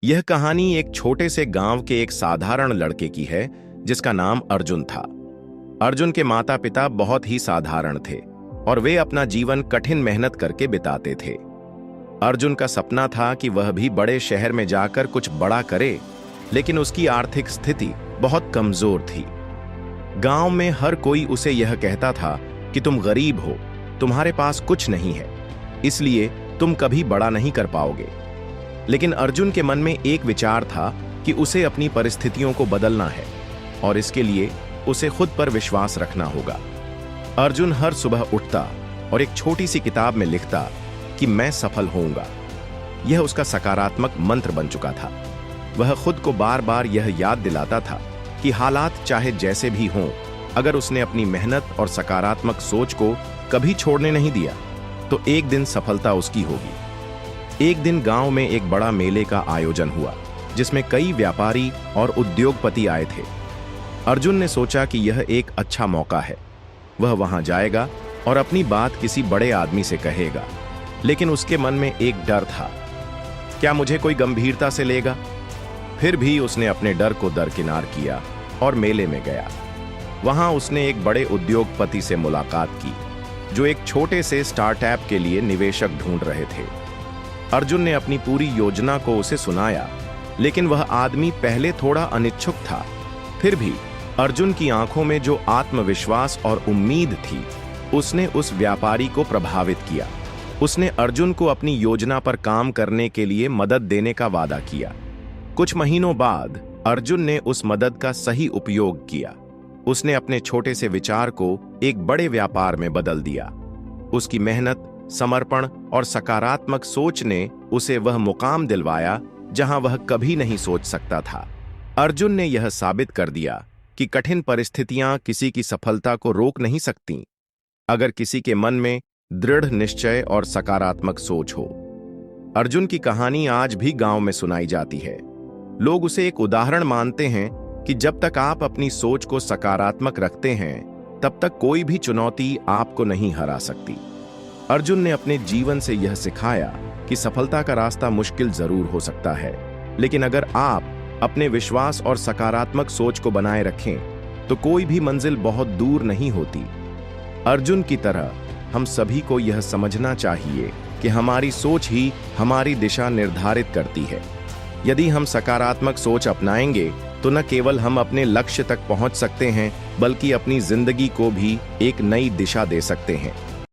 यह कहानी एक छोटे से गांव के एक साधारण लड़के की है जिसका नाम अर्जुन था। अर्जुन के माता पिता बहुत ही साधारण थे और वे अपना जीवन कठिन मेहनत करके बिताते थे। अर्जुन का सपना था कि वह भी बड़े शहर में जाकर कुछ बड़ा करे, लेकिन उसकी आर्थिक स्थिति बहुत कमजोर थी। गांव में हर कोई उसे यह कहता था कि तुम गरीब हो, तुम्हारे पास कुछ नहीं है, इसलिए तुम कभी बड़ा नहीं कर पाओगे। लेकिन अर्जुन के मन में एक विचार था कि उसे अपनी परिस्थितियों को बदलना है और इसके लिए उसे खुद पर विश्वास रखना होगा। अर्जुन हर सुबह उठता और एक छोटी सी किताब में लिखता कि मैं सफल होऊंगा। यह उसका सकारात्मक मंत्र बन चुका था। वह खुद को बार बार यह याद दिलाता था कि हालात चाहे जैसे भी हों, अगर उसने अपनी मेहनत और सकारात्मक सोच को कभी छोड़ने नहीं दिया तो एक दिन सफलता उसकी होगी। एक दिन गांव में एक बड़ा मेले का आयोजन हुआ जिसमें कई व्यापारी और उद्योगपति आए थे। अर्जुन ने सोचा कि यह एक अच्छा मौका है। वह वहां जाएगा और अपनी बात किसी बड़े आदमी से कहेगा, लेकिन उसके मन में एक डर था, क्या मुझे कोई गंभीरता से लेगा? फिर भी उसने अपने डर को दरकिनार किया और मेले में गया। वहां उसने एक बड़े उद्योगपति से मुलाकात की जो एक छोटे से स्टार्टअप के लिए निवेशक ढूंढ रहे थे। अर्जुन ने अपनी पूरी योजना को उसे सुनाया, लेकिन वह आदमी पहले थोड़ा अनिच्छुक था। फिर भी अर्जुन की आंखों में जो आत्मविश्वास और उम्मीद थी, उसने उस व्यापारी को प्रभावित किया। उसने अर्जुन को अपनी योजना पर काम करने के लिए मदद देने का वादा किया। कुछ महीनों बाद अर्जुन ने उस मदद का सही उपयोग किया। उसने अपने छोटे से विचार को एक बड़े व्यापार में बदल दिया। उसकी मेहनत, समर्पण और सकारात्मक सोच ने उसे वह मुकाम दिलवाया जहां वह कभी नहीं सोच सकता था। अर्जुन ने यह साबित कर दिया कि कठिन परिस्थितियां किसी की सफलता को रोक नहीं सकती, अगर किसी के मन में दृढ़ निश्चय और सकारात्मक सोच हो। अर्जुन की कहानी आज भी गांव में सुनाई जाती है। लोग उसे एक उदाहरण मानते हैं कि जब तक आप अपनी सोच को सकारात्मक रखते हैं, तब तक कोई भी चुनौती आपको नहीं हरा सकती। अर्जुन ने अपने जीवन से यह सिखाया कि सफलता का रास्ता मुश्किल जरूर हो सकता है, लेकिन अगर आप अपने विश्वास और सकारात्मक सोच को बनाए रखें तो कोई भी मंजिल बहुत दूर नहीं होती। अर्जुन की तरह हम सभी को यह समझना चाहिए कि हमारी सोच ही हमारी दिशा निर्धारित करती है। यदि हम सकारात्मक सोच अपनाएंगे तो न केवल हम अपने लक्ष्य तक पहुंच सकते हैं, बल्कि अपनी जिंदगी को भी एक नई दिशा दे सकते हैं।